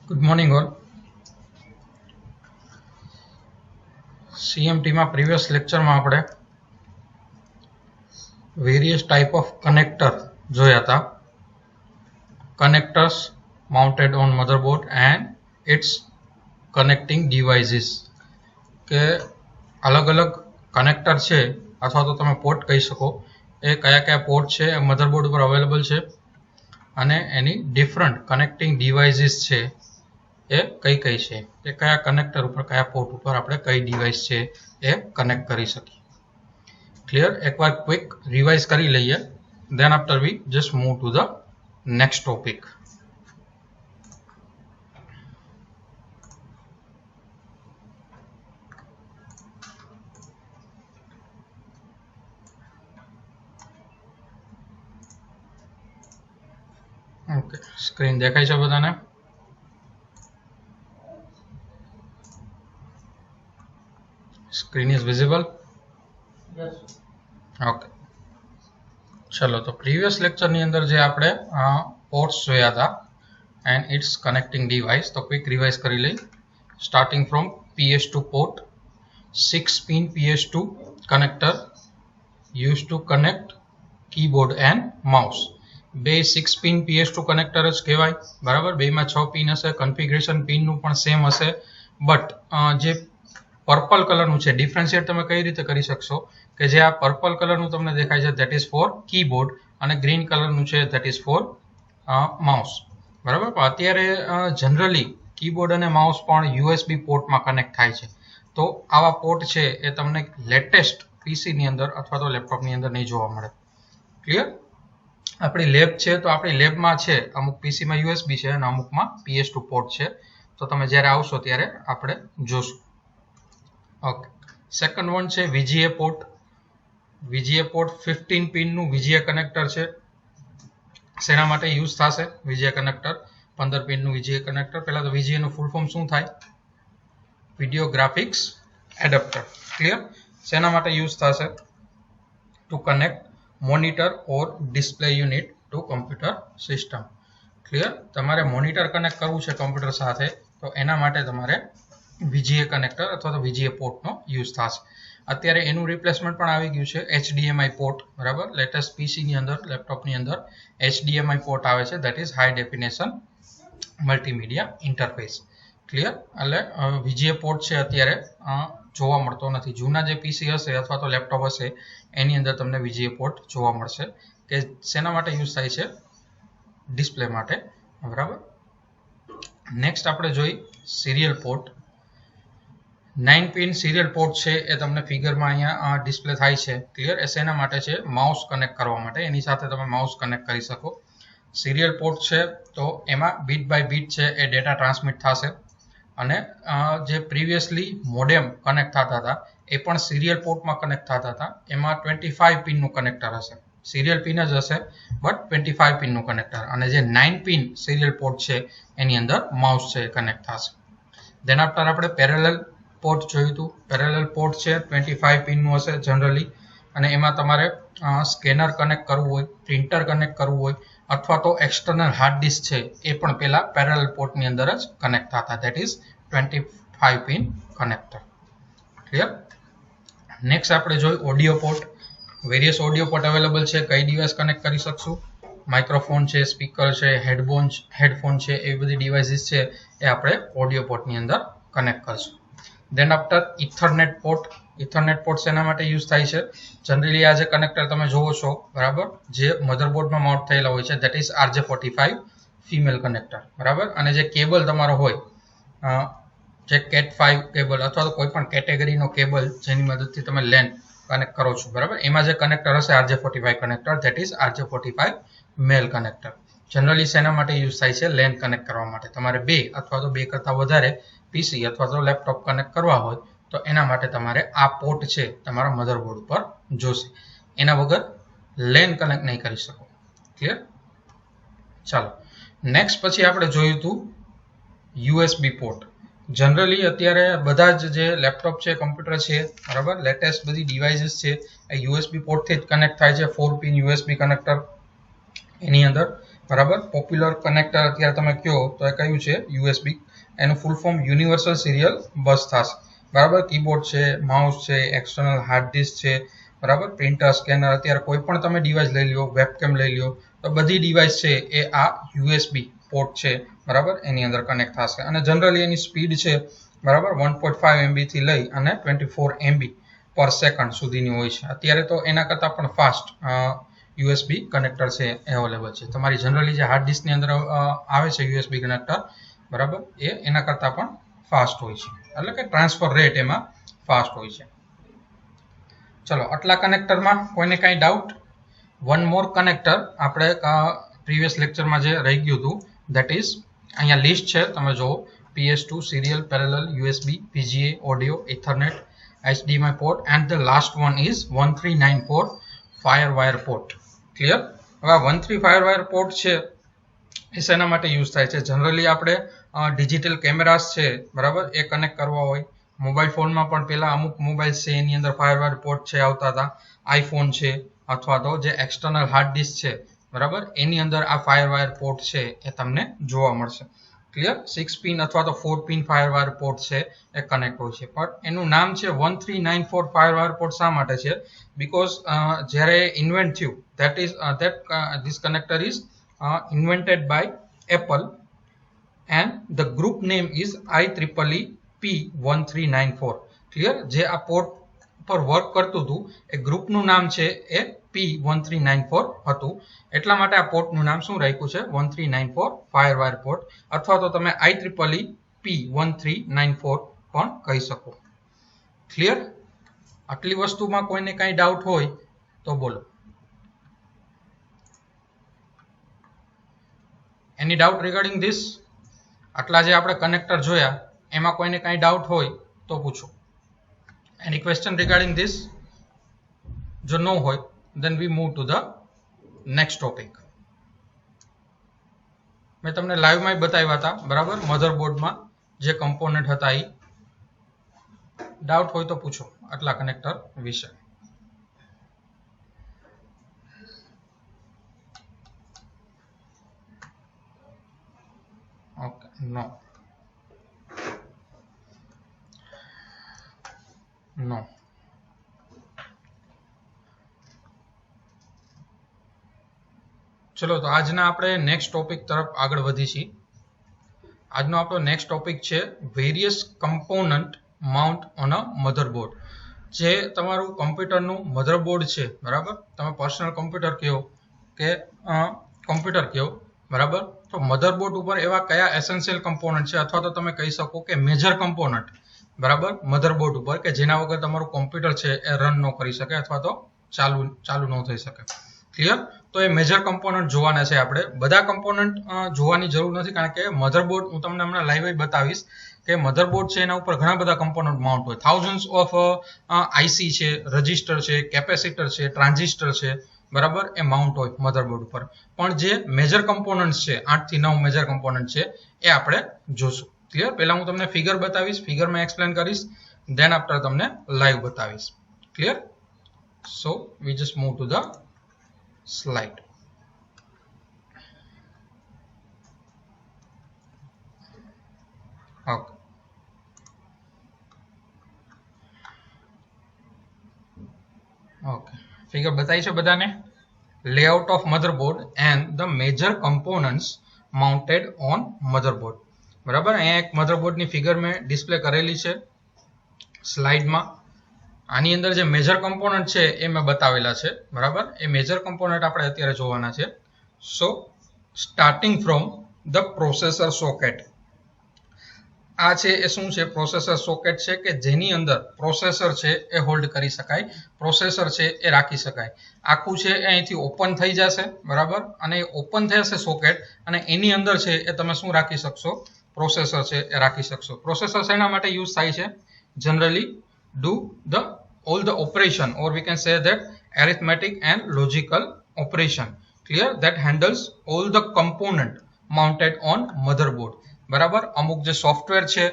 Good morning all. સીએમટીમાં previous લેક્ચરમાં આપણે વેરિયસ ટાઈપ ઓફ કનેક્ટર જોયા હતા. Connectors mounted on motherboard and its connecting devices, કે અલગ અલગ કનેક્ટર છે અથવા તો તમે પોર્ટ કહી શકો, એ કયા કયા પોર્ટ છે એ મધરબોર્ડ ઉપર અવેલેબલ છે અને એની ડિફરન્ટ કનેક્ટિંગ ડિવાઇસીસ છે એ કઈ કઈ છે, કે કયા કનેક્ટર ઉપર કયા પોર્ટ ઉપર આપણે કઈ ડિવાઇસ છે એ કનેક્ટ કરી શકીએ. ક્લિયર? એકવાર ક્વિક રિવાઇઝ કરી લઈએ, then after we just move to the next topic. Okay, screen દેખાય છે બધાને? Screen is visible? ઓકે, ચલો. તો પ્રીવિયસ લેક્ચરની અંદર જે આપણે પોર્ટ્સ જોયા હતા એન્ડ ઇટ્સ કનેક્ટિંગ ડિવાઇસ, તો ક્વિક રિવાઇઝ કરી લઈ. Starting from PS2 port, 6 pin PS2 connector use to connect keyboard and mouse. બે 6 પિન PS2 કનેક્ટર જ કહેવાય, બરાબર? બેમાં 6 પિન હશે, કન્ફિગરેશન પિનનું પણ સેમ હશે, બટ જે પર્પલ કલરનું છે, ડિફરન્શિએટ તમે કઈ રીતે કરી શકશો કે જે આ પર્પલ કલરનું તમને દેખાય છે ધેટ ઇઝ ફોર કીબોર્ડ અને ગ્રીન કલરનું છે ધેટ ઇઝ ફોર માઉસ, બરાબર? પણ અત્યારે જનરલી કીબોર્ડ અને માઉસ પણ USB પોર્ટમાં કનેક્ટ થાય છે. તો આવા પોર્ટ છે એ તમને લેટેસ્ટ પીસીની અંદર અથવા તો લેપટોપની અંદર નહીં જોવા મળે. ક્લિયર? આપણી લેબ છે તો આપણી લેબમાં છે અમુક પીસીમાં USB છે અને અમુકમાં PS2 પોર્ટ છે. તો તમે જ્યારે આવશો ત્યારે આપણે જોશું. ઓકે, સેકન્ડ વન છે VGA પોર્ટ. VGA પોર્ટ 15 પિનનું VGA કનેક્ટર છે. શેના માટે યુઝ થશે VGA કનેક્ટર? 15 પિનનું VGA કનેક્ટર. પહેલા તો VGA નું ફૂલ ફોર્મ શું થાય? Video graphics adapter. ક્લિયર? શેના માટે યુઝ થશે? To connect monitor or display unit to computer system. Clear? તમારે મોનિટર કનેક્ટ કરવું છે કમ્પ્યુટર સાથે, તો એના માટે તમારે VGA કનેક્ટર અથવા તો VGA પોર્ટનો યુઝ થશે. અત્યારે એનું રિપ્લેસમેન્ટ પણ આવી ગયું છે HDMI પોર્ટ, બરાબર? લેટેસ્ટ પીસીની અંદર, લેપટોપની અંદર HDMI પોર્ટ આવે છે, that is high definition multimedia interface. Clear? એટલે VGA પોર્ટ છે અત્યારે જોવા મળતો નથી. જૂના જે પીસી હશે અથવા તો લેપટોપ હશે એની અંદર તમને VGA પોર્ટ જોવા મળશે, કે શેના માટે યુઝ થાય છે? ડિસ્પ્લે માટે, બરાબર? નેક્સ્ટ આપણે જોઈ serial port. 9 pin serial port છે એ તમને ફિગરમાં અહીંયા ડિસ્પ્લે થાય છે. ક્લિયર? એ શેના માટે છે? માઉસ કનેક્ટ કરવા માટે. એની સાથે તમે માઉસ કનેક્ટ કરી શકો. સિરિયલ પોર્ટ છે તો એમાં બીટ બાય બીટ છે એ ડેટા ટ્રાન્સમિટ થશે, અને જે પ્રીવિયસલી મોડેમ કનેક્ટ થતા હતા એ પણ સિરિયલ પોર્ટમાં કનેક્ટ થતા હતા. એમાં 25 પિનનું કનેક્ટર હશે, સિરિયલ પિન જ હશે બટ 25 પિનનું કનેક્ટર. અને જે 9 પિન સિરિયલ પોર્ટ છે એની અંદર માઉસ છે એ કનેક્ટ થશે. દેન આફ્ટર આપણે પેરેલલ પોર્ટ જોયું હતું. પેરેલલ પોર્ટ છે 25 પિનનું હશે જનરલી, અને એમાં તમારે સ્કેનર કનેક્ટ કરવું હોય, પ્રિન્ટર કનેક્ટ કરવું હોય અથવા તો એક્સટર્નલ હાર્ડ ડિસ્ક છે એ પણ પેલા પેરેલલ પોર્ટની અંદર જ કનેક્ટ થતા, that is 25 pin connector. Clear? Next આપણે જોયું audio port. Various audio port available છે. કઈ ડિવાઇસ કનેક્ટ કરી શકશું? માઇક્રોફોન છે, સ્પીકર છે, હેડફોન છે, એવી બધી ડિવાઇસીસ છે એ આપણે ઓડિયો પોર્ટની અંદર કનેક્ટ કરશું. Then after Ethernet port. Ethernet port શેના માટે યુઝ થાય છે? જનરલી આ જે કનેક્ટર તમે જોવો છો, બરાબર, જે મધરબોર્ડમાં માઉન્ટ થયેલા હોય છે that is RJ45 female connector, બરાબર? અને જે કેબલ તમારો હોય, જે CAT5 કેબલ અથવા તો કોઈ પણ કેટેગરીનો કેબલ જેની મદદથી તમે લેન કનેક્ટ કરો છો, બરાબર, એમાં જે કનેક્ટર હશે RJ45 connector, that is RJ45 male connector. Generally શેના માટે યુઝ થાય છે? લેન કનેક્ટ કરવા માટે. તમારે બે અથવા તો બે કરતાં વધારે પીસી અથવા તો લેપટોપ કનેક્ટ કરવા હોય તો એના માટે તમારે આ પોર્ટ છે તમારા મધરબોર્ડ ઉપર જોશે. એના વગર લેન કનેક્ટ નહીં કરી શકો. ક્લિયર? ચાલો, નેક્સ્ટ પછી આપણે જોયું હતું USB પોર્ટ. જનરલી અત્યારે બધા જ જે લેપટોપ છે, કમ્પ્યુટર છે, બરાબર, લેટેસ્ટ બધી ડિવાઇસીસ છે એ USB પોર્ટથી જ કનેક્ટ થાય છે. 4 પિન USB કનેક્ટર. એની અંદર બરાબર. પોપ્યુલર કનેક્ટર અત્યારે તમે કહો તો એ કયું છે? USB. એનું ફૂલ ફોર્મ યુનિવર્સલ સિરિયલ બસ થશે. બરાબર. કીબોર્ડ છે, માઉસ છે, એક્સટર્નલ હાર્ડ ડિસ્ક છે, બરાબર, પ્રિન્ટર, સ્કેનર, અત્યારે કોઈ પણ તમે ડિવાઇસ લઈ લો, વેબકેમ લઈ લો, તો બધી ડિવાઇસ છે એ આ USB પોર્ટ છે, બરાબર, એની અંદર કનેક્ટ થશે. અને જનરલી એની સ્પીડ છે, બરાબર, 1.5 MB થી લઈ અને 24 MB પર સેકન્ડ સુધીની હોય છે. અત્યારે તો એના કરતાં પણ ફાસ્ટ USB કનેક્ટર છે અવેલેબલ છે. તમારી જનરલી જે હાર્ડ ડિસ્કની અંદર આવે છે USB કનેક્ટર, બરાબર, એના કરતાં પણ ફાસ્ટ હોય છે. એટલે કે ટ્રાન્સફર રેટ એમાં ફાસ્ટ હોય છે. ચલો, આટલા કનેક્ટરમાં કોઈને કાંઈ ડાઉટ? વન મોર કનેક્ટર આપણે પ્રીવિયસ લેક્ચરમાં જે રહી ગયું હતું, દેટ ઇઝ અહીંયા લિસ્ટ છે, તમે જુઓ. PS2 serial parallel USB PGA audio Ethernet HDMI port and the last one is 1394 firewire port. Clear? હવે 13 firewire port છે એ શેના માટે યુઝ થાય છે? જનરલી આપણે ડિજિટલ કેમેરાસ છે, બરાબર, એ કનેક્ટ કરવા હોય. મોબાઈલ ફોનમાં પણ પહેલા અમુક મોબાઈલ છે એની અંદર ફાયરવાયર પોર્ટ છે આવતા હતા. આઈફોન છે અથવા તો જે એક્સટર્નલ હાર્ડ ડિસ્ક છે, બરાબર, એની અંદર આ ફાયરવાયર પોર્ટ છે એ તમને જોવા મળશે. ક્લિયર? 6 પિન અથવા તો 4 પિન ફાયરવાયર પોર્ટ છે એ કનેક્ટ હોય છે. પણ એનું નામ છે 1394 ફાયરવાયર પોર્ટ. શા માટે છે? બીકોઝ જ્યારે ઇન્વેન્ટ થયું, that is this connector is invented by Apple and the group name is IEEE P1394. Clear? જે આ પોર્ટ પર વર્ક કરતું હતું એ ગ્રુપનું નામ છે એ P1394 હતું. એટલા માટે આ પોર્ટનું નામ શું રાખ્યું છે? 1394 ફાયરવાયર પોર્ટ, અથવા તો તમે IEEE P1394 પણ કહી શકો. ક્લિયર? આટલી વસ્તુમાં કોઈને કાંઈ ડાઉટ હોય તો બોલો. એની ડાઉટ રિગાર્ડિંગ ધીસ? આટલા જે આપણે કનેક્ટર જોયા એમાં કોઈને કાંઈ ડાઉટ હોય તો પૂછો. Any question regarding this? જો નો હોય then we move to the next topic. મેં તમને લાઈવમાં બતાવ્યા હતા, બરાબર, મધરબોર્ડમાં જે કમ્પોનન્ટ હતા એ. ડાઉટ હોય તો પૂછો આટલા કનેક્ટર વિશે. ઓકે, નો નો. ચલો, તો આજના આપણે નેક્સ્ટ ટોપિક તરફ આગળ વધી છીએ. આજનો આપણો નેક્સ્ટ ટોપિક છે various component mount on a motherboard. જે તમારું કમ્પ્યુટરનું મધરબોર્ડ છે, બરાબર, તમે પર્સનલ કમ્પ્યુટર કહો કે કમ્પ્યુટર કહો, બરાબર, તો મધરબોર્ડ ઉપર એવા કયા એસેન્શિયલ કમ્પોનન્ટ છે, અથવા તો તમે કહી શકો કે મેજર કમ્પોનન્ટ, બરાબર, મધરબોર્ડ ઉપર, કે જેના વગર તમારું કમ્પ્યુટર છે એ રન ન કરી શકે અથવા તો ચાલુ ન થઈ શકે. ક્લિયર? તો એ મેજર કમ્પોનન્ટ જોવાના છે આપણે. બધા કમ્પોનન્ટ જોવાની જરૂર નથી, કારણ કે મધરબોર્ડ હું તમને હમણાં લાઈવ બતાવીશ કે મધરબોર્ડ છે એના ઉપર ઘણા બધા કમ્પોનન્ટ માઉન્ટ હોય. થાઉઝન્ડ્સ ઓફ આઈસી છે, રજિસ્ટર છે, કેપેસિટર છે, ટ્રાન્ઝિસ્ટર છે, બરાબર, એ માઉન્ટ હોય મધરબોર્ડ ઉપર. પણ જે મેજર કમ્પોનન્ટ છે, 8 થી 9 મેજર કમ્પોનન્ટ છે, એ આપણે જોશું. ક્લિયર? પહેલા હું તમને ફિગર બતાવીશ, ફિગરમાં એક્સપ્લેન કરીશ, ધેન આફ્ટર તમને લાઈવ બતાવીશ. Clear? So V just move to the slide. Okay. Figure બતાવી છે બધાને? Layout of motherboard and the major components mounted on motherboard. બરાબર, અહીંયા એક મધરબોર્ડની ફિગર મેં ડિસ્પ્લે કરેલી છે સ્લાઇડમાં. આની અંદર જે મેજર કમ્પોનન્ટ છે એ મેં બતાવેલા છે, બરાબર. એ મેજર કમ્પોનન્ટ આપણે અત્યારે જોવાના છે. So starting from the processor socket. આ છે એ શું છે? પ્રોસેસર સોકેટ છે, કે જેની અંદર પ્રોસેસર છે એ હોલ્ડ કરી શકાય, પ્રોસેસર છે એ રાખી શકાય. આખું છે એ અહીંથી ઓપન થઈ જશે, બરાબર, અને ઓપન થશે સોકેટ, અને એની અંદર છે એ તમે શું રાખી શકશો? પ્રોસેસર છે એ રાખી શકશો. પ્રોસેસર શેના માટે યુઝ થાય છે? Generally do all the operation, or we can say that arithmetic and logical operation, clear, that handles all the component mounted on motherboard. બરાબર, અમુક જે સોફ્ટવેર છે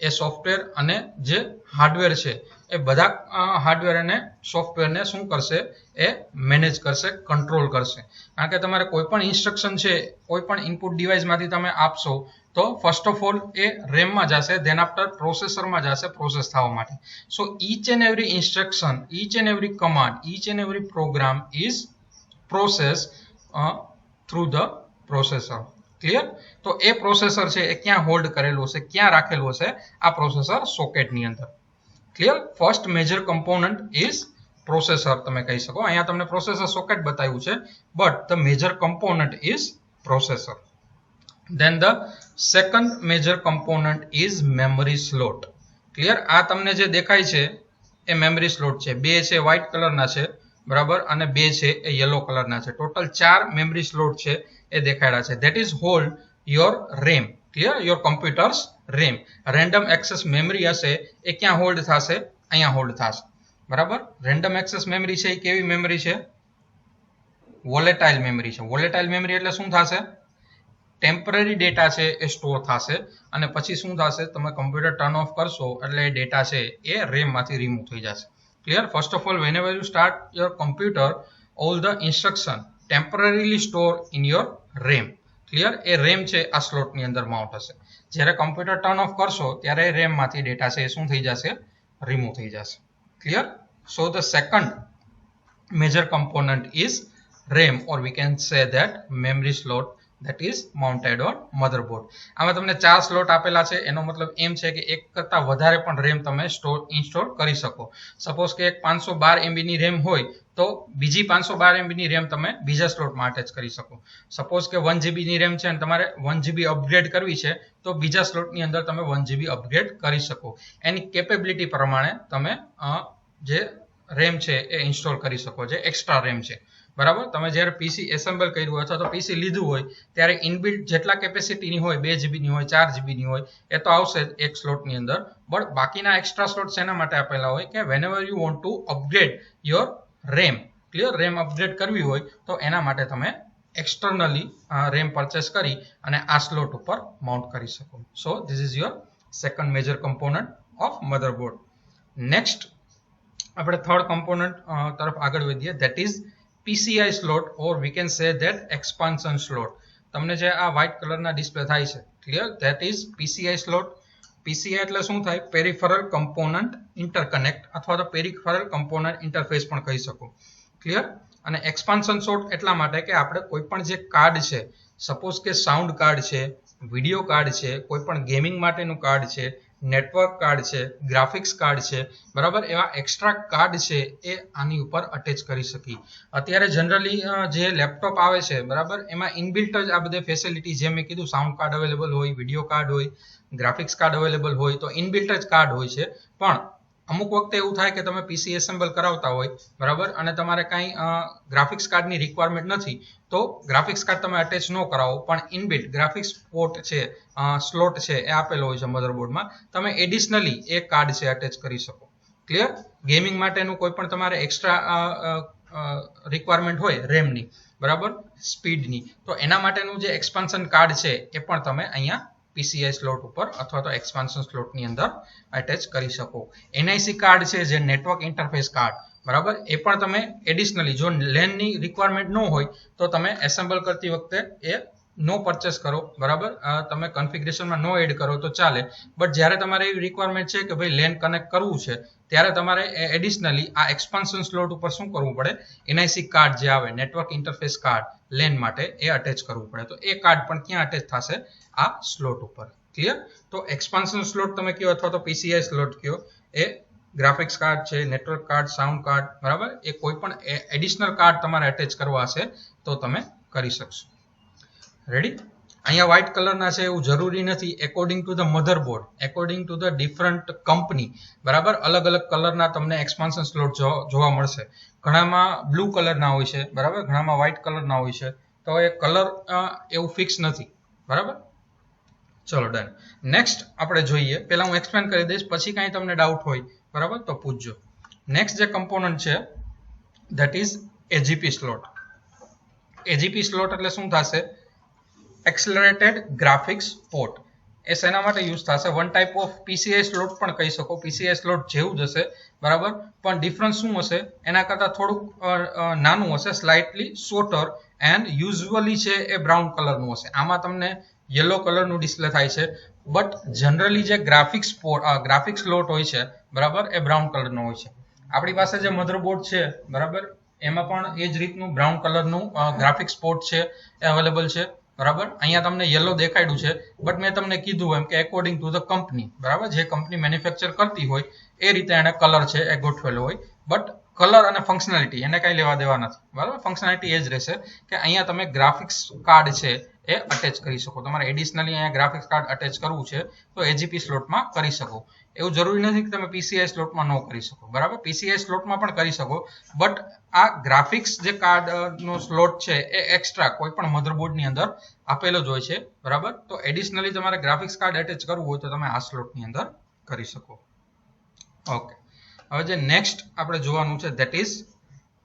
એ સોફ્ટવેર અને જે હાર્ડવેર છે એ બધા હાર્ડવેર અને સોફ્ટવેરને શું કરશે એ મેનેજ કરશે, કંટ્રોલ કરશે. કારણ કે તમારે કોઈ પણ ઇન્સ્ટ્રક્શન છે કોઈ પણ ઇનપુટ ડિવાઇસમાંથી તમે આપશો તો ફર્સ્ટ ઓફ ઓલ એ રેમમાં જશે, ધેન આફ્ટર પ્રોસેસરમાં જશે પ્રોસેસ થવા માટે. So each and every instruction, each and every command, each and every program is process through the processor. Clear? તો એ પ્રોસેસર છે એ ક્યાં હોલ્ડ કરેલું હશે, ક્યાં રાખેલું હશે? આ પ્રોસેસર સોકેટની અંદર. Clear? First major component is processor તમે કહી શકો. અહીંયા તમને પ્રોસેસર સોકેટ બતાવ્યું છે, but the major component is processor. Then the second major component is memory slot. Clear? આ તમને જે દેખાય છે એ મેમરી સ્લોટ છે. બે છે વ્હાઇટ કલરના છે, બરાબર, અને બે છે એ યલો કલરના છે. ટોટલ 4 મેમરી સ્લોટ છે એ દેખાડ્યા છે. That is hold your RAM. Clear? Your computer's RAM. Random access memory હશે એ ક્યાં હોલ્ડ થશે? અહીંયા હોલ્ડ થશે, બરાબર. રેન્ડમ એક્સેસ મેમરી છે એ કેવી મેમરી છે? વોલેટાઇલ મેમરી છે. વોલેટાઇલ મેમરી એટલે શું થશે? ટેમ્પરરી ડેટા છે એ સ્ટોર થશે અને પછી શું થશે? તમે કમ્પ્યુટર ટર્ન ઓફ કરશો એટલે એ ડેટા છે એ રેમમાંથી રિમૂવ થઈ જશે. Clear? First of all, whenever you start your computer, all the instruction temporarily store in your RAM. Clear? A RAM છે આ સ્લોટની અંદર માઉન્ટ હશે. જ્યારે કમ્પ્યુટર ટર્ન ઓફ કરશો ત્યારે રેમમાંથી ડેટા છે એ શું થઈ જશે? રિમૂવ થઈ જશે. Clear? So the second major component is RAM, or we can say that memory slot that is mounted on motherboard. આમાં તમને 4 સ્લોટ આપેલા છે. એનો મતલબ એમ છે કે એક કરતા વધારે પણ રેમ તમે ઇન્સ્ટોલ કરી શકો. સપોઝ કે એક 512 MB ની રેમ હોય તો બીજી 512 MB ની રેમ તમે બીજા સ્લોટમાં અટેચ કરી શકો. સપોઝ કે 1 GB ની રેમ છે અને તમારે 1 GB અપગ્રેડ કરવી છે તો બીજા સ્લોટની અંદર તમે 1 GB અપગ્રેડ કરી શકો. એની કેપેબિલિટી પ્રમાણે તમે જે રેમ છે એ ઇન્સ્ટોલ કરી શકો, જે એક્સ્ટ્રા રેમ છે, બરાબર. તમે જ્યારે પીસી એસેમ્બલ કર્યું હોય અથવા તો પીસી લીધું હોય ત્યારે ઇનબિલ્ટ જેટલા કેપેસિટીની હોય, 2 GB ની હોય, 4 GB ની હોય, એ તો આવશે જ એક સ્લોટની અંદર. બટ બાકીના એક્સ્ટ્રા સ્લોટ શેના માટે આપેલા હોય? કે whenever you want to upgrade your RAM, clear? RAM upgrade કરવી હોય તો એના માટે તમે એક્સટર્નલી રેમ પરચેસ કરી અને આ સ્લોટ ઉપર માઉન્ટ કરી શકો. So this is your second major component of motherboard. Next આપણે થર્ડ કમ્પોનન્ટ તરફ આગળ વધીએ. That is PCI slot, or we can say that expansion slot. તમને જે આ વ્હાઇટ કલરના ડિસ્પ્લે થાય છે, clear? That is PCI slot. PCI એટલે શું થાય? પેરિફેરલ કમ્પોનન્ટ ઇન્ટરકનેક્ટ અથવા તો પેરિફેરલ કમ્પોનન્ટ ઇન્ટરફેસ પણ કહી શકો. ક્લિયર? અને એક્સપાન્શન સ્લોટ એટલા માટે કે આપણે કોઈ પણ જે કાર્ડ છે, સપોઝ કે સાઉન્ડ કાર્ડ છે, વિડીયો કાર્ડ છે, કોઈ પણ ગેમિંગ માટેનું કાર્ડ છે, નેટવર્ક કાર્ડ છે, ગ્રાફિક્સ કાર્ડ છે, બરાબર, એવા એક્સ્ટ્રા કાર્ડ છે એ આની ઉપર અટેચ કરી શકી. અત્યારે જનરલી જે લેપટોપ આવે છે, બરાબર, એમાં ઇનબિલ્ટ જ આ બધી ફેસિલિટી, જેમ મેં કીધું, સાઉન્ડ કાર્ડ અવેલેબલ હોય, વિડીયો કાર્ડ હોય, ગ્રાફિક્સ કાર્ડ અવેલેબલ હોય, તો ઇનબિલ્ટ જ કાર્ડ હોય છે. પણ અમુક વખતે એવું થાય કે તમે પીસી એસેમ્બલ કરાવતા હોય, બરાબર, અને તમારે કાંઈ ગ્રાફિક્સ કાર્ડની રિક્વાયરમેન્ટ નથી તો ગ્રાફિક્સ કાર્ડ તમે અટેચ ન કરાવો, પણ ઇનબિલ્ટ ગ્રાફિક્સ પોર્ટ છે, સ્લોટ છે એ આપેલો હોય છે મધરબોર્ડમાં, તમે એડિશનલી એ કાર્ડ છે અટેચ કરી શકો. ક્લિયર? ગેમિંગ માટેનું કોઈ પણ તમારે એક્સ્ટ્રા રિક્વાયરમેન્ટ હોય રેમની, બરાબર, સ્પીડની, તો એના માટેનું જે એક્સપાન્શન કાર્ડ છે એ પણ તમે અહીંયા PCI સ્લોટ ઉપર અથવા તો એક્સપાન્શન સ્લોટની અંદર અટેચ કરી શકો. NIC કાર્ડ છે, જે નેટવર્ક ઇન્ટરફેસ કાર્ડ, બરાબર, એ પણ તમે એડિશનલી, જો લેનની રિક્વાયરમેન્ટ ન હોય તો તમે એસેમ્બલ કરતી વખતે એ નો પરચેસ કરો, બરાબર, તમે કન્ફિગરેશનમાં નો એડ કરો તો ચાલે. બટ જ્યારે તમારે એવી રિક્વાયરમેન્ટ છે કે ભાઈ લેન કનેક્ટ કરવું છે ત્યારે તમારે એડિશનલી આ એક્સપાન્શન સ્લોટ ઉપર શું કરવું પડે? NIC કાર્ડ જે આવે, નેટવર્ક ઇન્ટરફેસ કાર્ડ, લેન માટે, એ અટેચ કરવું પડે. તો એ કાર્ડ પણ ક્યાં અટેચ થશે? આ સ્લોટ ઉપર. ક્લિયર? તો એક્સપાન્શન સ્લોટ તમે કહો અથવા તો PCI સ્લોટ કહો, એ ગ્રાફિક્સ કાર્ડ છે, નેટવર્ક કાર્ડ, સાઉન્ડ કાર્ડ, બરાબર, એ કોઈ પણ એડિશનલ કાર્ડ તમારે અટેચ કરવા હશે તો તમે કરી શકશો. રેડી? અહીંયા વ્હાઇટ કલરના છે એવું જરૂરી નથી. According to the motherboard, according to the different company, બરાબર, અલગ અલગ કલરના તમને એક્સપાન્શન સ્લોટ જોવા મળશે. ઘણામાં બ્લુ કલરના હોય છે, બરાબર, ઘણામાં વ્હાઇટ કલરના હોય છે. તો એ કલર એવું ફિક્સ નથી, બરાબર. ચલો ડન. નેક્સ્ટ આપણે જોઈએ, પહેલા હું એક્સપ્લેન કરી દઈશ, પછી કાંઈ તમને ડાઉટ હોય, બરાબર, તો પૂછજો. નેક્સ્ટ જે કમ્પોનન્ટ છે that is AGP slot. AGP slot એટલે શું થશે? એક્સલરેટેડ ગ્રાફિક્સ પોર્ટ. એ શેના માટે યુઝ થશે? One type of PCI slot પણ કહી શકો, પીસીઆઈ સ્લોટ જેવું જ હશે, બરાબર, પણ ડિફરન્સ શું હશે? એના કરતાં થોડુંક નાનું હશે, સ્લાઇટલી શોર્ટર, એન્ડ યુઝ્યુઅલી છે એ બ્રાઉન કલરનું હશે. આમાં તમને યલો કલરનું ડિસ્પ્લે થાય છે, બટ જનરલી જે ગ્રાફિક્સ સ્લોટ હોય છે, બરાબર, એ બ્રાઉન કલરનો હોય છે. આપણી પાસે જે મધરબોર્ડ છે, બરાબર, એમાં પણ એ જ રીતનું બ્રાઉન કલરનું ગ્રાફિક્સ પોર્ટ છે એ અવેલેબલ છે, બરાબર. અહીંયા તમને યલો દેખાડ્યું છે, બટ મેં તમને કીધું એમ કે એકોર્ડિંગ ટુ ધ કંપની, બરાબર, જે કંપની મેન્યુફેક્ચર કરતી હોય એ રીતે એને કલર છે એ ગોઠવેલો હોય, બટ કલર અને ફંક્શનાલિટી એને કઈ લેવા દેવા નથી, બરાબર. ફંક્શનાલિટી એ જ રહેશે કે અહીંયા તમે ગ્રાફિક્સ કાર્ડ છે એ અટેચ કરી શકો. તમારે એડિશનલી અહીંયા ગ્રાફિક્સ કાર્ડ અટેચ કરવું છે તો એજીપી સ્લોટમાં કરી શકો. એવું જરૂરી નથી કે તમે પીસીઆઈ સ્લોટમાં ન કરી શકો, બરાબર. પીસીઆઈ સ્લોટમાં પણ કરી શકો, બટ આ ગ્રાફિક્સ જે કાર્ડનો સ્લોટ છે એ એક્સ્ટ્રા કોઈ પણ મધરબોર્ડની અંદર આપેલો જ હોય છે, બરાબર. તો એડિશનલી તમારે ગ્રાફિક્સ કાર્ડ એટેચ કરવું હોય તો તમે આ સ્લોટની અંદર કરી શકો. ઓકે, હવે જે નેક્સ્ટ આપણે જોવાનું છે ધેટ ઇઝ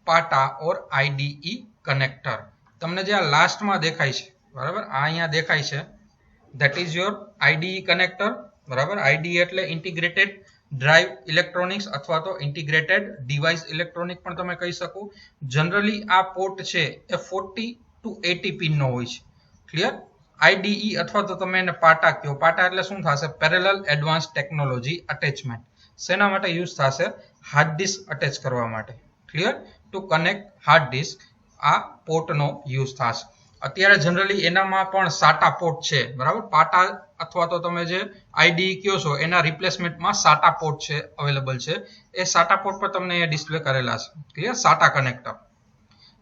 પાટા ઓર આઈડીઈ કનેક્ટર. તમને જે આ લાસ્ટમાં દેખાય છે, બરાબર, આ અહીંયા દેખાય છે, that is your IDE connector, બરાબર. આઈડીઈ એટલે ઇન્ટિગ્રેટેડ ડ્રાઈવ ઇલેક્ટ્રોનિક્સ અથવા તો ઇન્ટિગ્રેટેડ ડિવાઇસ ઇલેક્ટ્રોનિક પણ તમે કહી શકો. જનરલી આ પોર્ટ છે એ 40 to 80 પિનનો હોય છે. ક્લિયર? આઈડીઈ અથવા તો તમે એને પાટા કહો. પાટા એટલે શું થશે? Parallel advance technology attachment. શેના માટે યુઝ થશે? હાર્ડ ડિસ્ક અટેચ કરવા માટે. Clear? To connect hard disk આ પોર્ટનો યુઝ થશે. અત્યારે જનરલી એનામાં પણ સાટા પોર્ટ છે, બરાબર. પાટા અથવા તો તમે જે આઈડીઈ કહો છો એના રિપ્લેસમેન્ટમાં સાટા પોર્ટ છે અવેલેબલ છે. એ સાટા પોર્ટ પર તમને અહીંયા ડિસ્પ્લે કરેલા છે. ક્લિયર? સાટા કનેક્ટર.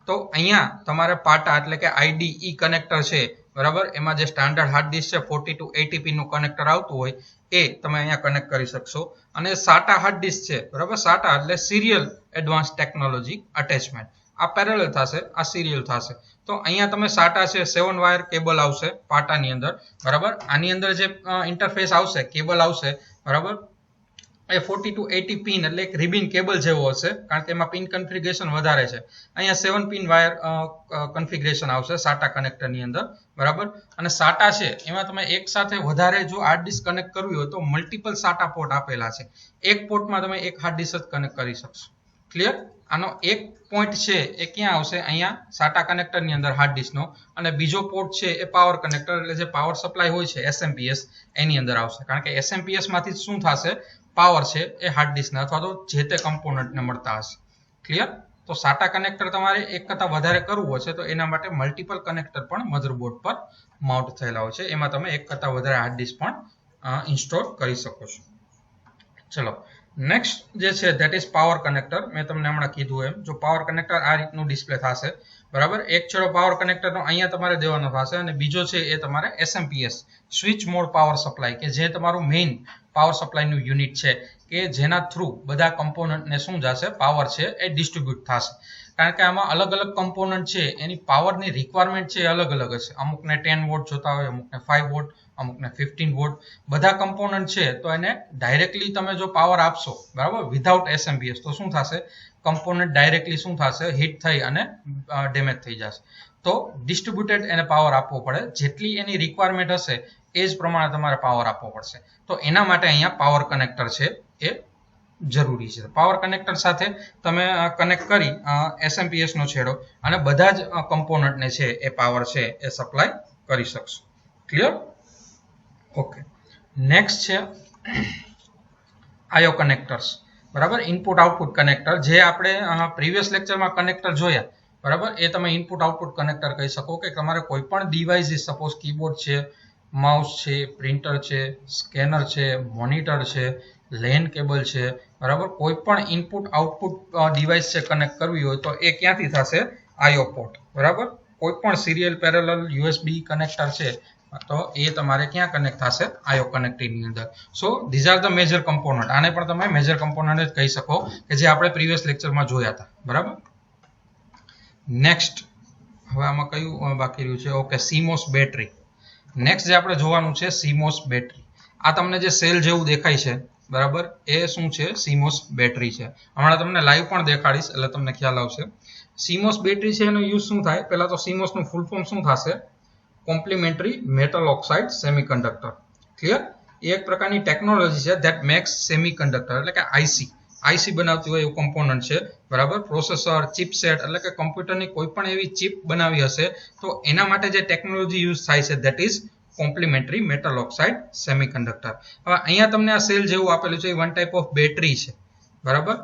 તો અહીંયા તમારે પાટા એટલે કે આઈડીઈ કનેક્ટર છે, બરાબર, એમાં જે સ્ટાન્ડર્ડ હાર્ડ ડિસ્ક છે 40 to 80 પિનનું કનેક્ટર આવતું હોય એ તમે અહીંયા કનેક્ટ કરી શકશો. અને સાટા હાર્ડ ડિસ્ક છે, બરાબર. સાટા એટલે સિરિયલ એડવાન્સ ટેકનોલોજી અટેચમેન્ટ. આ પેરેલલ થશે, આ સિરિયલ થશે. તો અહીંયા તમે સાટા છે 7 વાયર કેબલ આવશે પાટાની અંદર, બરાબર. આની અંદર જે ઇન્ટરફેસ આવશે, કેબલ આવશે, બરાબર, એ 40 to 80 પિન એટલે એક રિબિન કેબલ જેવો હશે, કારણ કે એમાં પિન કન્ફિગરેશન વધારે છે. અહીંયા 7 પિન વાયર કન્ફિગરેશન આવશે સાટા કનેક્ટરની અંદર, બરાબર. અને સાટા છે એમાં તમે એક સાથે વધારે જો હાર્ડ ડિસ્ક કનેક્ટ કરવી હોય તો મલ્ટિપલ સાટા પોર્ટ આપેલા છે. એક પોર્ટમાં તમે એક હાર્ડ ડિસ્ક જ કનેક્ટ કરી શકશો. ક્લિયર? આનો એક પોઈન્ટ છે એ ક્યાં આવશે? અહીંયા સાટા કનેક્ટરની અંદર હાર્ડ ડિસ્કનો. અને બીજો પોર્ટ છે એ પાવર કનેક્ટર એટલે જે પાવર સપ્લાય હોય છે એસએમપીએસ એની અંદર આવશે, કારણ કે એસએમપીએસ માંથી શું થશે? પાવર છે એ હાર્ડ ડિસ્કને અથવા તો જે તે કમ્પોનન્ટને મળતા હશે. ક્લિયર? તો સાટા કનેક્ટર તમારે એક કરતાં વધારે કરવું હશે તો એના માટે મલ્ટિપલ કનેક્ટર પણ મધરબોર્ડ પર માઉન્ટ થયેલા હોય છે. એમાં તમે એક કરતાં વધારે હાર્ડ ડિસ્ક પણ ઇન્સ્ટોલ કરી શકો છો. ચલો, નેક્સ્ટ જે છે ધેટ ઇઝ પાવર કનેક્ટર. મેં તમને હમણાં કીધું એમ, જો પાવર કનેક્ટર આ રીતનું ડિસ્પ્લે થશે, બરાબર. એક છેડો પાવર કનેક્ટરનો અહીંયા તમારે દેવાનો થશે અને બીજો છે એ તમારે SMPS switch mode power supply, કે જે તમારું મેઇન પાવર સપ્લાયનું યુનિટ છે, કે જેના થ્રુ બધા કમ્પોનન્ટને શું જશે? પાવર છે એ ડિસ્ટ્રીબ્યુટ થશે. કારણ કે આમાં અલગ અલગ કમ્પોનન્ટ છે એની પાવરની રિક્વાયરમેન્ટ છે અલગ અલગ હશે. અમુકને 10 વોટ જોતા હોય, અમુકને 5 વોટ, અમુકને 15 વોટ. બધા કમ્પોનન્ટ છે તો એને ડાયરેક્ટલી તમે જો પાવર આપશો, બરાબર, વિધાઉટ એસએમપીએસ, તો શું થશે? કમ્પોનન્ટ ડાયરેક્ટલી શું થશે? હિટ થઈ અને ડેમેજ થઈ જશે. તો ડિસ્ટ્રીબ્યુટેડ એને પાવર આપવો પડે. જેટલી એની રિક્વાયરમેન્ટ હશે એ જ પ્રમાણે તમારે પાવર આપવો પડશે. તો એના માટે અહીંયા પાવર કનેક્ટર છે એ જરૂરી છે. પાવર કનેક્ટર સાથે તમે કનેક્ટ કરી એસએમપીએસ નો છેડો અને બધા જ કમ્પોનન્ટને છે એ પાવર છે એ સપ્લાય કરી શકશો. ક્લિયર? ઓકે, નેક્સ્ટ છે આયો કનેક્ટર્સ, બરાબર. ઇનપુટ આઉટપુટ કનેક્ટર જે આપણે પ્રીવિયસ લેક્ચરમાં કનેક્ટર જોયા, બરાબર, એ તમે ઇનપુટ આઉટપુટ કનેક્ટર કહી શકો. કે તમારે કોઈ પણ ડિવાઇસીસ, સપોઝ કીબોર્ડ છે, માઉસ છે, પ્રિન્ટર છે, સ્કેનર છે, મોનિટર છે, લેન કેબલ છે, બરાબર, કોઈ પણ ઇનપુટ આઉટપુટ ડિવાઇસ છે કનેક્ટ કરવી હોય તો એ ક્યાંથી થશે? આઈઓ પોર્ટ, બરાબર. કોઈ પણ સિરિયલ પેરેલલ યુએસબી કનેક્ટર છે તો એ તમારે ક્યાં કનેક્ટ થશે? આઈઓ કનેક્ટરની અંદર. સો this are the major component. આને પણ તમે મેજર કમ્પોનન્ટ જ કહી શકો કે જે આપણે પ્રીવિયસ લેક્ચરમાં જોયા હતા, બરાબર. નેક્સ્ટ હવે આમાં કયું બાકી રહ્યું છે? Okay, CMOS battery. નેક્સ્ટ જે આપણે જોવાનું છે CMOS બેટરી. આ તમને જે સેલ જેવું દેખાય છે, બરાબર, એ શું છે? CMOS બેટરી છે. હમણાં તમને લાઈવ પણ દેખાડીશ એટલે તમને ખ્યાલ આવશે. CMOS બેટરી છે એનો યુઝ શું થાય? પહેલા તો CMOS નું ફૂલ ફોર્મ શું થશે? Complementary metal oxide semiconductor. Clear? એ એક પ્રકારની ટેકનોલોજી છે ધેટ મેક્સ સેમિકન્ડક્ટર એટલે કે આઈસી બનાવતી હોય એવું કોમ્પોનન્ટ છે, બરાબર. પ્રોસેસર, ચિપસેટ એટલે કે કમ્પ્યુટરની કોઈ પણ એવી ચિપ બનાવી હશે તો એના માટે જે ટેકનોલોજી યુઝ થાય છે that is complimentary metal oxide semiconductor. હવે અહીંયા તમને આ સેલ જેવું આપેલું છે એ વન ટાઈપ ઓફ બેટરી છે, બરાબર.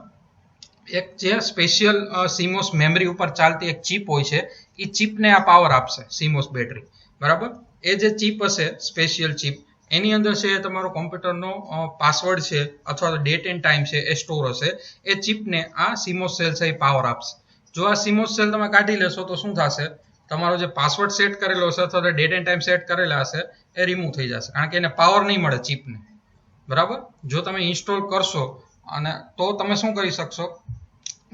એક જે સ્પેશિયલ CMOS મેમરી ઉપર ચાલતી એક ચિપ હોય છે એ ચિપને આ પાવર આપશે, CMOS બેટરી, બરાબર. એ જે ચિપ હશે સ્પેશિયલ ચિપ એની અંદર છે તમારો કોમ્પ્યુટરનો પાસવર્ડ છે અથવા તો ડેટ એન્ડ ટાઈમ છે એ સ્ટોર હશે. એ ચિપને આ CMOS સેલ છે એ પાવર આપશે. જો આ CMOS સેલ તમે કાઢી લેશો તો શું થશે, તમારો જે પાસવર્ડ સેટ કરેલો હશે અથવા તો ડેટ એન્ડ ટાઈમ સેટ કરેલા હશે એ રિમૂવ થઈ જશે, કારણ કે એને પાવર નહીં મળે ચિપને, બરાબર. જો તમે ઇન્સ્ટોલ કરશો અને તો તમે શું કરી શકશો,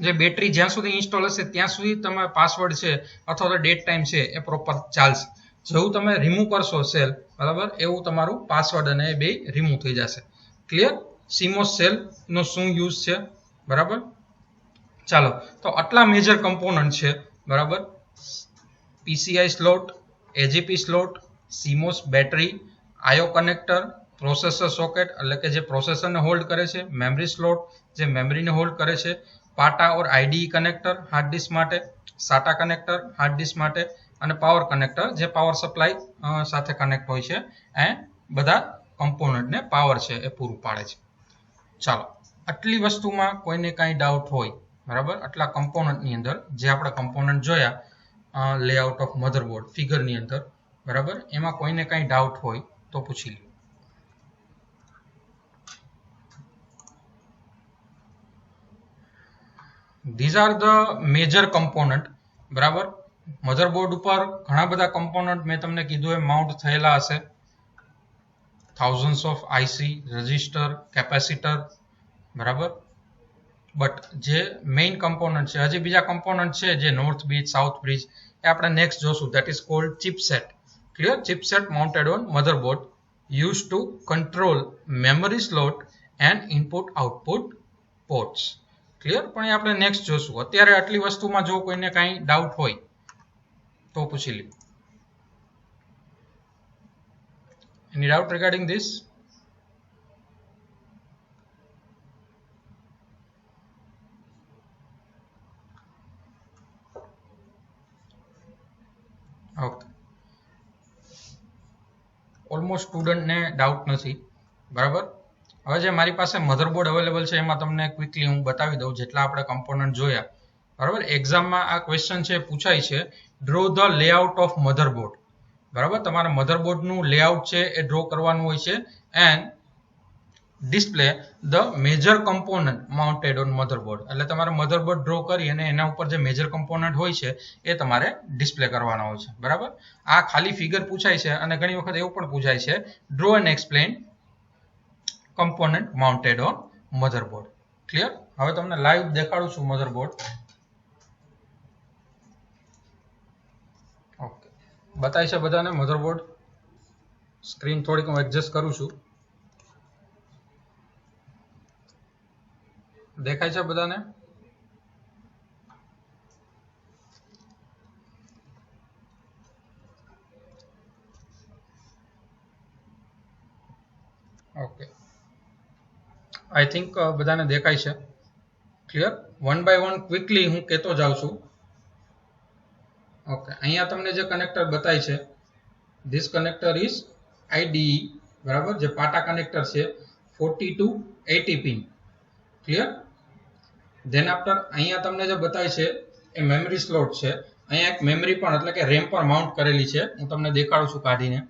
જે બેટરી જ્યાં સુધી ઇન્સ્ટોલ હશે ત્યાં સુધી તમારો પાસવર્ડ છે અથવા તો ડેટ ટાઈમ છે એ પ્રોપર ચાલશે. જેવું તમે રિમૂવ કરશો સેલ, બરાબર, એવું તમારું પાસવર્ડ અને એ બે રિમૂવ થઈ જશે. ક્લિયર? CMOS સેલ નો શું યુઝ છે, બરાબર. ચાલો, તો આટલા મેજર કમ્પોનન્ટ છે, બરાબર. PCI slot, AGP slot, CMOS battery, IO connector, processor socket એટલે કે જે પ્રોસેસરને હોલ્ડ કરે છે, મેમરી સ્લોટ જે મેમરીને હોલ્ડ કરે છે, પાટા ઓર IDE કનેક્ટર હાર્ડ ડિસ્ક માટે, SATA કનેક્ટર હાર્ડ ડિસ્ક માટે, અને પાવર કનેક્ટર જે પાવર સપ્લાય સાથે કનેક્ટ હોય છે, એ બધા કમ્પોનન્ટને પાવર છે એ પૂરું પાડે છે. ચાલો, આટલી વસ્તુમાં કોઈને કાંઈ ડાઉટ હોય, બરાબર, આટલા કમ્પોનન્ટની અંદર જે આપણે કમ્પોનન્ટ જોયા લેઆઉટ ઓફ મધરબોર્ડ ફિગરની અંદર, બરાબર, એમાં કોઈને કાંઈ ડાઉટ હોય તો પૂછી લો. These are the major component, બરાબર. મધરબોર્ડ ઉપર ઘણા બધા કમ્પોનન્ટ મેં તમને કીધું એ માઉન્ટ થયેલા હશે. Thousands of IC, register, capacitor, બરાબર. બટ જે મેઇન કમ્પોનન્ટ છે, હજી બીજા કમ્પોનન્ટ છે જે નોર્થ બ્રિજ, સાઉથ બ્રિજ, એ આપણે નેક્સ્ટ જોશું. That is called chipset. Clear? Chipset mounted on motherboard use to control memory slot and input output ports. Clear? પણ એ આપણે નેક્સ્ટ જોશું. અત્યારે આટલી વસ્તુમાં જો કોઈને કાંઈ ડાઉટ હોય તો પૂછી લો. Any doubt regarding this? Okay. Almost સ્ટુડન્ટને ડાઉટ નથી, બરાબર. હવે જે મારી પાસે મધરબોર્ડ અવેલેબલ છે એમાં તમને ક્વિકલી હું બતાવી દઉં જેટલા આપણે કમ્પોનન્ટ જોયા, બરાબર. એક્ઝામમાં આ ક્વેશ્ચન છે પૂછાય છે, draw the layout of motherboard, બરાબર. તમારે મધરબોર્ડનું લેઆઉટ છે એ ડ્રો કરવાનું હોય છે and display the major component mounted on motherboard. એટલે તમારે મધરબોર્ડ ડ્રો કરી અને એના ઉપર જે મેજર કમ્પોનન્ટ હોય છે એ તમારે ડિસ્પ્લે કરવાના હોય છે, બરાબર. આ ખાલી ફિગર પૂછાય છે અને ઘણી વખત એવું પણ પૂછાય છે, draw and explain component mounted on motherboard. Clear? હવે તમને લાઈવ દેખાડું છું મધરબોર્ડ. ઓકે, બતાય છે બધાને મધરબોર્ડ? સ્ક્રીન થોડીક હું એડજસ્ટ કરું છું. દેખાય છે બધાને? ઓકે, આઈ થિંક બધાને દેખાય છે. Clear? One by one quickly હું કહેતો જાઉં છું. ઓકે, અહીંયા તમને જે કનેક્ટર બતાય છે, ધીસ કનેક્ટર ઇઝ IDE, બરાબર, જે પાટા કનેક્ટર છે 40 to 80 pin. Clear? Than after અહીંયા તમને જે બતાય છે એ મેમરી સ્લોટ છે. અહીંયા એક મેમરી પણ એટલે કે રેમ પર માઉન્ટ કરેલી છે. હું તમને દેખાડું છું કાઢીને.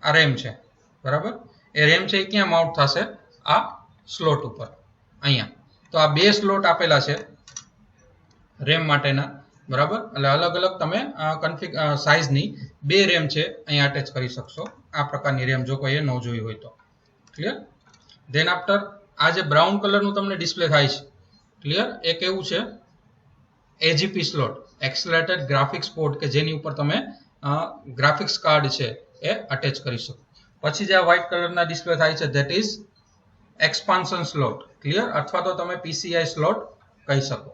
આ રેમ છે, બરાબર. એ રેમ છે એ ક્યાં માઉન્ટ થશે? આ સ્લોટ ઉપર, અહીંયા. તો આ બે સ્લોટ આપેલા છે રેમ માટેના, બરાબર. એટલે અલગ અલગ તમે સાઇઝની બે રેમ છે અહીંયા અટેચ કરી શકશો. આ પ્રકારની રેમ જો કોઈ એ ન જોઈ હોય તો. ક્લિયર? ધેન આફ્ટર આ જે બ્રાઉન કલરનું તમને ડિસ્પ્લે થાય છે, ક્લિયર, એ કેવું છે? AGP slot, accelerated graphics port, કે જેની ઉપર તમે ગ્રાફિક્સ કાર્ડ છે એ અટેચ કરી શકો. પછી જે આ વ્હાઇટ કલરના ડિસ્પ્લે થાય છે that is expansion slot. Clear? અથવા તો તમે PCI સ્લોટ કહી શકો.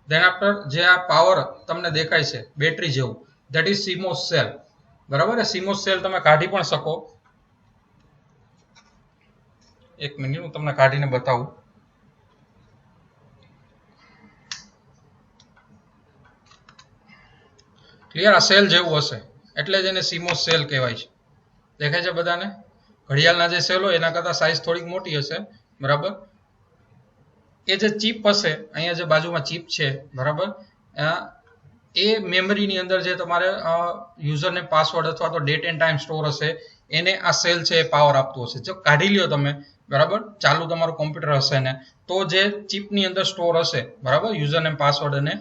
ધેન આફ્ટર જે આ પાવર તમને દેખાય છે બેટરી જેવું, ધેટ ઇઝ CMOS સેલ. બરાબર. CMOS સેલ તમે કાઢી પણ શકો. એક મિનિટ હું તમને કાઢીને બતાવું. ક્લિયર? આ સેલ જેવું હશે એટલે જ એને CMOS સેલ કહેવાય છે. દેખાય છે બધાને? ઘડિયાળના જે સેલ હોય એના કરતાં સાઇઝ થોડીક મોટી હશે. બરાબર. એ જે ચિપ હશે, અહીંયા જે બાજુમાં ચિપ છે, બરાબર, એ મેમરીની અંદર જે તમારે યુઝરને પાસવર્ડ અથવા તો ડેટ એન્ડ ટાઈમ સ્ટોર હશે એને આ સેલ છે એ પાવર આપતું હશે. જો કાઢી લ્યો તમે, બરાબર, ચાલુ તમારું કોમ્પ્યુટર હશે ને, તો જે ચિપની અંદર સ્ટોર હશે, બરાબર, યુઝરનેમ પાસવર્ડ અને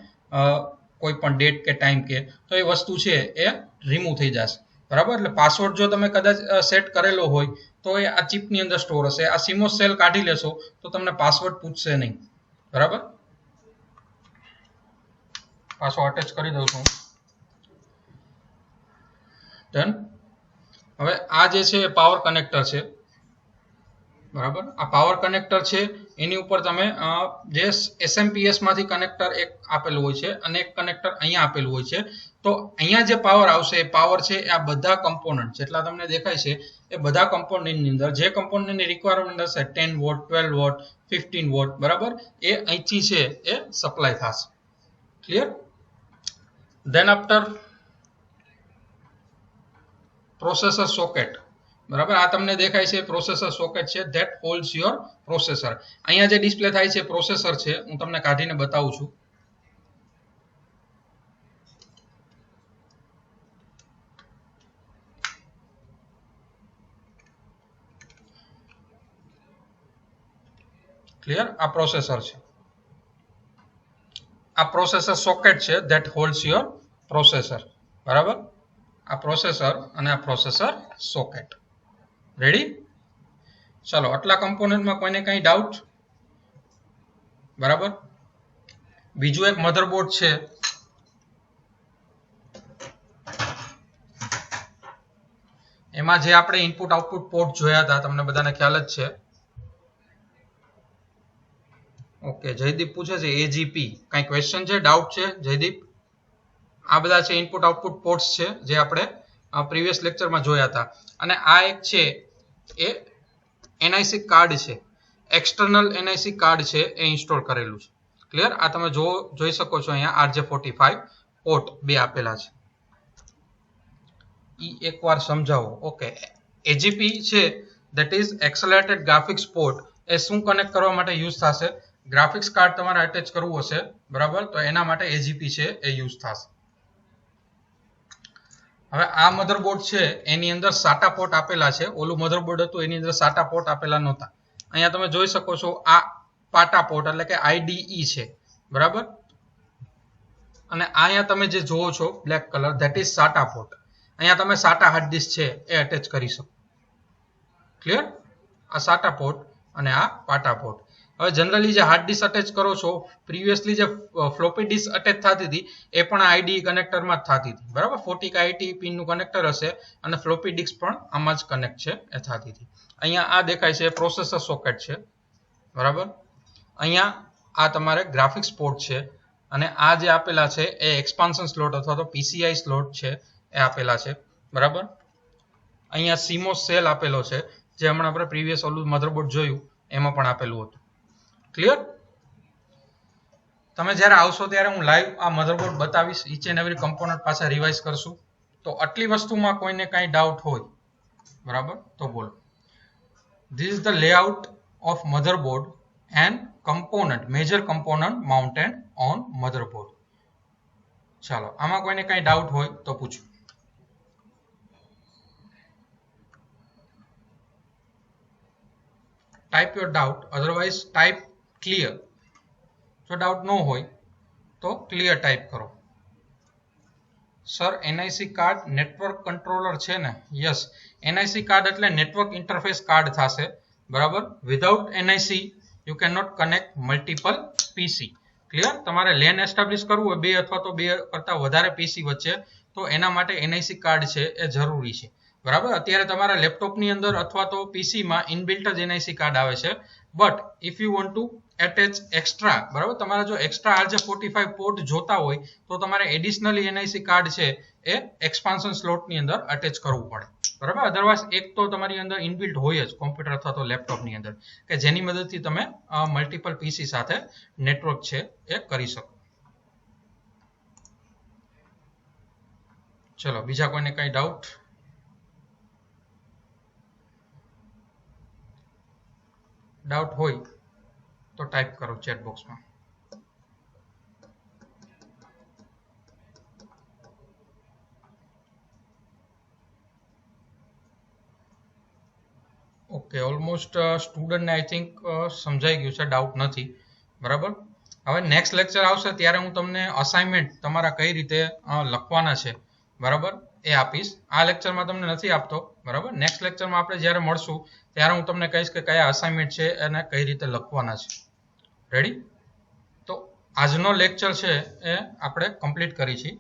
કોઈ પણ ડેટ કે ટાઈમ કે, તો એ વસ્તુ છે એ રિમૂવ થઈ જશે. બરાબર. એટલે પાસવર્ડ જો તમે કદાચ સેટ કરેલો હોય તો એ આ ચિપની અંદર સ્ટોર હશે. આ CMOS સેલ કાઢી લેશો તો તમને પાસવર્ડ પૂછશે નહીં. બરાબર. પાછો અટેચ કરી દઉં છું. ડન. હવે આ જે છે એ પાવર કનેક્ટર છે. બરાબર. આ પાવર કનેક્ટર છે એની ઉપર તમે જે SMPS માંથી કનેક્ટર એક આપેલું હોય છે અને એક કનેક્ટર અહીંયા આપેલું હોય છે. તો અહીંયા જે પાવર આવશે એ પાવર છે એ આ બધા કમ્પોનન્ટ જેટલા તમને દેખાય છે એ બધા કમ્પોનન્ટની અંદર જે કમ્પોનન્ટની રિક્વાયરમેન્ટ હશે 10 વોટ, 12 વોટ, 15 વોટ, બરાબર, એ અહીંથી છે એ સપ્લાય થશે. Clear? Than after processor socket. બરાબર. આ તમને દેખાય છે પ્રોસેસર સોકેટ છે ધેટ હોલ્ડ્સ યોર પ્રોસેસર. અહીંયા જે ડિસ્પ્લે થાય છે પ્રોસેસર છે, હું તમને કાઢીને બતાવું છું. ક્લિયર? આ પ્રોસેસર છે. આ પ્રોસેસર સોકેટ છે ધેટ હોલ્ડ્સ યોર પ્રોસેસર. બરાબર. આ પ્રોસેસર અને આ પ્રોસેસર સોકેટ. રેડી? ચાલો, આટલા કમ્પોનન્ટમાં કોઈને કઈ ડાઉટ? બરાબર. બીજું એક મધરબોર્ડ છે. એમાં જે આપણે ઇનપુટ આઉટપુટ પોર્ટ જોયા હતા તમને બધાને ખ્યાલ જ છે. ઓકે, જયદીપ પૂછે છે AGP. કઈ ક્વેશ્ચન છે, ડાઉટ છે જયદીપ? આ બધા છે ઇનપુટ આઉટપુટ પોર્ટ્સ છે જે આપણે પ્રીવિયસ લેક્ચરમાં જોયા હતા. અને આ એક છે એ NIC કાર્ડ છે, એક્સટર્નલ NIC કાર્ડ છે એ ઇન્સ્ટોલ કરેલું છે. ક્લિયર? આ તમે જોઈ શકો છો અહીંયા RJ45 પોર્ટ બે આપેલા છે. એકવાર સમજાવો. ઓકે, AGP છે that is accelerated graphics port. એ શું કનેક્ટ કરવા માટે યુઝ થશે? ગ્રાફિક્સ કાર્ડ તમારે અટેચ કરવું હશે, બરાબર, તો એના માટે AGP છે એ યુઝ થશે. હવે આ મધરબોર્ડ છે એની અંદર SATA પોર્ટ આપેલા છે. ઓલું મધરબોર્ડ હતું એની અંદર SATA પોર્ટ આપેલા નહોતા. અહીંયા તમે જોઈ શકો છો આ પાટા પોર્ટ એટલે કે IDE છે. બરાબર. અને અહીંયા તમે જે જોવો છો black colour that is SATA port. અહીંયા તમે SATA હાર્ડ ડિસ્ક છે એ અટેચ કરી શકો. ક્લિયર? આ SATA પોર્ટ અને આ પાટા પોર્ટ. હવે જનરલી જે હાર્ડ ડિસ્ક અટેચ કરો છો, પ્રીવિયસલી જે ફ્લોપી ડિસ્ક અટેચ થતી હતી એ પણ આ IDE કનેક્ટરમાં જ થતી હતી. બરાબર. 40 પિનનું કનેક્ટર હશે અને ફ્લોપી ડિસ્ક પણ આમાં જ કનેક્ટ છે એ થતી હતી. અહીંયા આ દેખાય છે પ્રોસેસર સોકેટ છે. બરાબર. અહીંયા આ તમારે ગ્રાફિક્સ પોર્ટ છે અને આ જે આપેલા છે એ એક્સપાન્શન સ્લોટ અથવા તો PCI સ્લોટ છે એ આપેલા છે. બરાબર. અહીંયા CMOS સેલ આપેલો છે જે હમણાં આપણે પ્રીવિયસ ઓલું મધરબોર્ડ જોયું એમાં પણ આપેલું હતું. ક્લિયર? તમે જ્યારે આવશો ત્યારે હું લાઈવ આ મધરબોર્ડ બતાવીશ. ઈચ એન્ડ એવરી કમ્પોનન્ટ પાછા રિવાઇઝ કરશું. તો આટલી વસ્તુમાં કોઈને કાંઈ ડાઉટ હોય, બરાબર, તો બોલો. This is the layout of motherboard and component, major component mounted on motherboard. ચાલો, આમાં કોઈને કાંઈ ડાઉટ હોય તો પૂછો. Type your doubt, otherwise type clear. જો ડાઉટ ન હોય તો ક્લિયર ટાઈપ કરો. Sir, NIC card network controller છે ને? યસ, NIC કાર્ડ એટલે નેટવર્ક ઇન્ટરફેસ કાર્ડ થશે. બરાબર. Without NIC you can not connect multiple PC. Clear? તમારે લેન એસ્ટાબ્લિશ કરવું હોય બે અથવા તો બે કરતા વધારે PC વચ્ચે, તો એના માટે NIC કાર્ડ છે એ જરૂરી છે. બરાબર. અત્યારે તમારા લેપટોપની અંદર અથવા તો PC માં ઇનબિલ્ટ જ NIC કાર્ડ આવે છે. But if you want to attach extra, બરાબર, તમારે જો એક્સ્ટ્રા RJ45 પોર્ટ જોતા હોય તો તમારે એડિશનલી NIC કાર્ડ છે એ એક્સપાન્શન સ્લોટની અંદર અટેચ કરવું પડે, બરાબર. અધરવાઇઝ એક તો તમારી અંદર ઇનબિલ્ટ હોય જ કોમ્પ્યુટર અથવા તો લેપટોપની અંદર કે જેની મદદથી તમે મલ્ટિપલ પીસી સાથે નેટવર્ક છે એ કરી શકો. ચલો, બીજા કોઈને કઈ ડાઉટ? હોય તો ટાઈપ કરો ચેટ બોક્સમાં. ઓકે, ઓલમોસ્ટ સ્ટુડન્ટને આઈ થિંક સમજાઈ ગયું છે, ડાઉટ નથી, બરાબર. હવે નેક્સ્ટ લેક્ચર આવશે ત્યારે હું તમને અસાઇનમેન્ટ તમારા કઈ રીતે લખવાના છે, બરાબર, એ આપીશ. આ લેક્ચરમાં તમને નથી આપતો, બરાબર. નેક્સ્ટ લેક્ચરમાં આપણે જ્યારે મળશું ત્યારે હું તમને કહીશ કે કયા અસાઇનમેન્ટ છે અને કઈ રીતે લખવાના છે. રેડી? તો આજનો લેક્ચર છે એ આપણે કમ્પ્લીટ કરી છીએ.